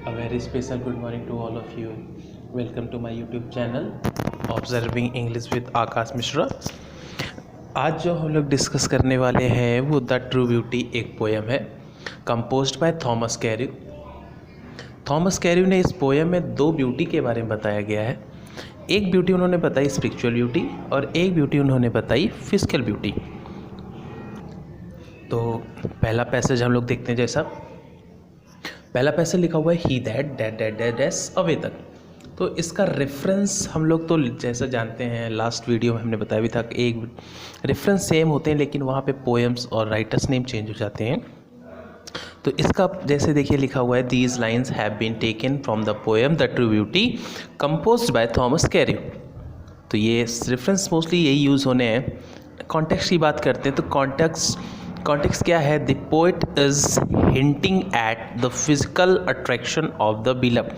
A very special good morning to all of you. Welcome to my YouTube channel Observing English with आकाश मिश्रा। आज जो हम लोग discuss करने वाले हैं वो द ट्रू ब्यूटी एक पोएम है कंपोज्ड बाय थॉमस कैर्यू। थॉमस कैर्यू ने इस पोएम में दो ब्यूटी के बारे में बताया गया है। एक ब्यूटी उन्होंने बताई स्पिरिचुअल ब्यूटी और एक ब्यूटी उन्होंने बताई फिजिकल ब्यूटी। तो पहला पैसेज हम लोग देखते हैं। जैसा पहला पैसेज लिखा हुआ है ही दैट अवे तक। तो इसका रेफरेंस हम लोग तो जैसा जानते हैं, लास्ट वीडियो में हमने बताया भी था कि एक रेफरेंस सेम होते हैं लेकिन वहाँ पे पोएम्स और राइटर्स नेम चेंज हो जाते हैं। तो इसका जैसे देखिए लिखा हुआ है these lines have been taken from the poem the true beauty composed by Thomas Carew. तो ये रेफरेंस मोस्टली यही यूज़ होने हैं। कॉन्टेक्स्ट की बात करते हैं तो कॉन्टेक्स्ट क्या है? The poet is hinting at the physical attraction of the beloved.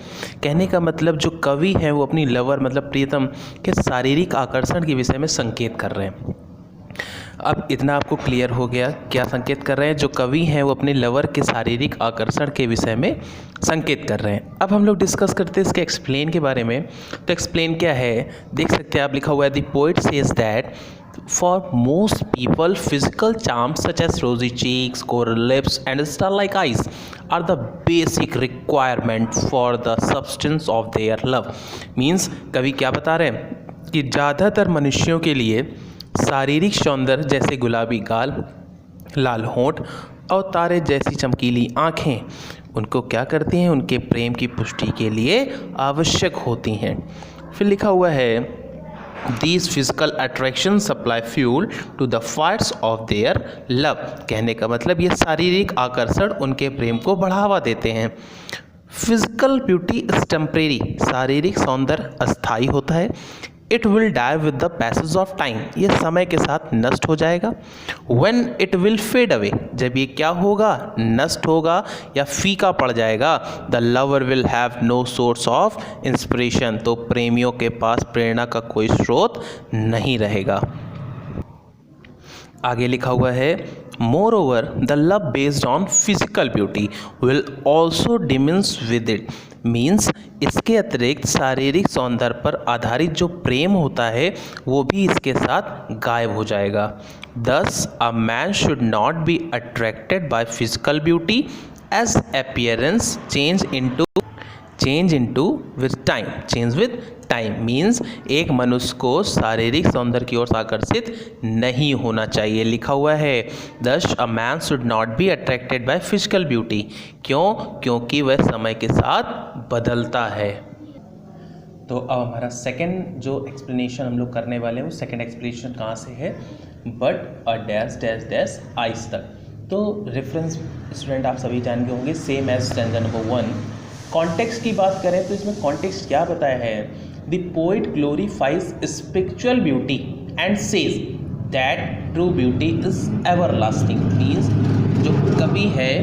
कहने का मतलब जो कवि हैं वो अपनी लवर मतलब प्रियतम के शारीरिक आकर्षण के विषय में संकेत कर रहे हैं। अब इतना आपको क्लियर हो गया क्या संकेत कर रहे हैं? जो कवि हैं वो अपने लवर के शारीरिक आकर्षण के विषय में संकेत कर रहे हैं। अब हम लोग डिस्कस करते हैं इसके एक्सप्लेन के बारे में। तो एक्सप्लेन क्या है देख सकते हैं आप, लिखा हुआ है the poet says that for most people physical charms such as rosy cheeks, coral lips and star-like eyes are the basic requirement for the substance of their love। Means कवि क्या बता रहे हैं कि ज़्यादातर मनुष्यों के लिए शारीरिक सौंदर्य जैसे गुलाबी गाल, लाल होंठ और तारे जैसी चमकीली आँखें उनको क्या करती हैं? उनके प्रेम की पुष्टि के लिए आवश्यक होती हैं। फिर लिखा हुआ है These physical attractions supply fuel to the fires of their love। कहने का मतलब ये शारीरिक आकर्षण उनके प्रेम को बढ़ावा देते हैं। Physical beauty is temporary. शारीरिक सौंदर्य अस्थायी होता है। It will die with the passage of time. ये समय के साथ नष्ट हो जाएगा। When it will fade away. जब ये क्या होगा? नष्ट होगा या फीका पड़ जाएगा। The lover will have no source of inspiration. तो प्रेमियों के पास प्रेरणा का कोई स्रोत नहीं रहेगा। आगे लिखा हुआ है more over the love based on physical beauty will also diminish with it. Means इसके अतिरिक्त शारीरिक सौंदर्य पर आधारित जो प्रेम होता है वो भी इसके साथ गायब हो जाएगा। Thus a man should not be attracted by physical beauty as appearance change into with time. Means एक मनुष्य को शारीरिक सौंदर्य की ओर आकर्षित नहीं होना चाहिए। लिखा हुआ है दस a man should not be attracted by physical beauty. क्यों? क्योंकि वह समय के साथ बदलता है। तो अब हमारा सेकंड जो एक्सप्लेनेशन हम लोग करने वाले हैं वो सेकंड एक्सप्लेनेशन कहाँ से है? But a dash dash dash eyes तक। तो रेफरेंस स्टूडेंट आप सभी जान गए होंगे same as stanza number 1। Context की बात करें तो इसमें कॉन्टेक्स्ट क्या बताया है? The poet glorifies spiritual beauty and says that true beauty is everlasting. Means जो कवि है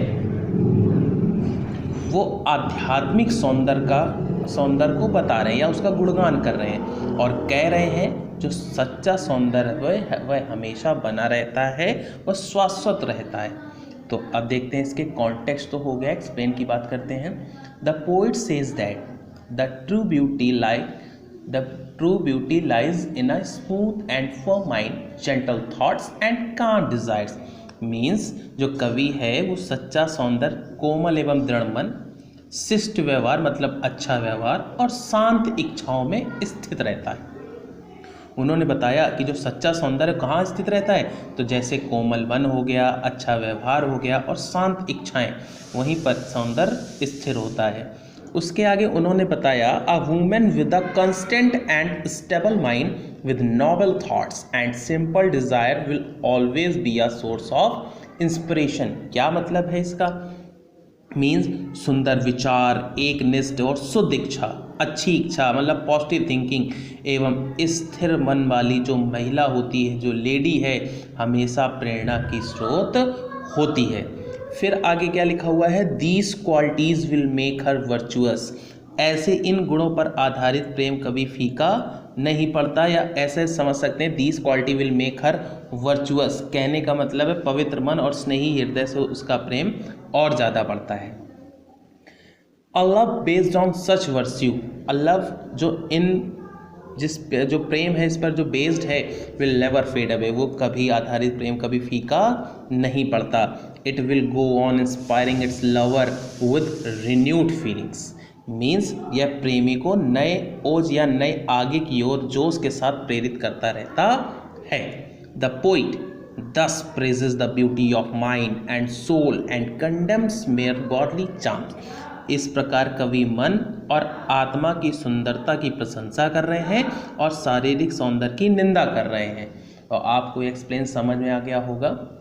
वो आध्यात्मिक सौंदर्य को बता रहे हैं या उसका गुणगान कर रहे हैं और कह रहे हैं जो सच्चा सौंदर्य वह हमेशा बना रहता है, वह शाश्वत रहता है। तो अब देखते हैं इसके कॉन्टेक्स्ट तो हो गया, एक्सप्लेन की बात करते हैं। The poet says that the true beauty lies in a smooth and firm mind, gentle thoughts and काम डिजायर्स। मीन्स जो कवि है वो सच्चा सौंदर्य, कोमल एवं दृढ़ मन, शिष्ट व्यवहार मतलब अच्छा व्यवहार और शांत इच्छाओं में स्थित रहता है। उन्होंने बताया कि जो सच्चा सौंदर्य कहाँ स्थित रहता है? तो जैसे कोमल मन हो गया, अच्छा व्यवहार हो गया और शांत इच्छाएं, वहीं पर सौंदर्य स्थिर होता है। उसके आगे उन्होंने बताया a women with a constant and stable mind with noble thoughts and simple desire will always be a source of inspiration. क्या मतलब है इसका? मीन्स सुंदर विचार, एक निष्ठ और शुद्ध इच्छा, अच्छी इच्छा मतलब पॉजिटिव थिंकिंग एवं स्थिर मन वाली जो महिला होती है, जो लेडी है, हमेशा प्रेरणा की स्रोत होती है। फिर आगे क्या लिखा हुआ है? These qualities will make her virtuous. ऐसे इन गुणों पर आधारित प्रेम कभी फीका नहीं पड़ता, या ऐसे समझ सकते हैं these quality will make her virtuous. कहने का मतलब है पवित्र मन और स्नेही हृदय से उसका प्रेम और ज़्यादा बढ़ता है। A love based on such virtue, a love जो प्रेम है इस पर जो बेस्ड है, विल नेवर फेड अवे, वो कभी आधारित प्रेम कभी फीका नहीं पड़ता। It will go on inspiring it's lover with renewed feelings, means यह प्रेमी को नए ओज या नए आगे की ओर जोश के साथ प्रेरित करता रहता है। The poet thus praises the beauty of mind and soul and condemns mere godly charms। इस प्रकार कवि मन और आत्मा की सुंदरता की प्रशंसा कर रहे हैं और शारीरिक सौंदर्य की निंदा कर रहे हैं। और आपको एक्सप्लेन समझ में आ गया होगा।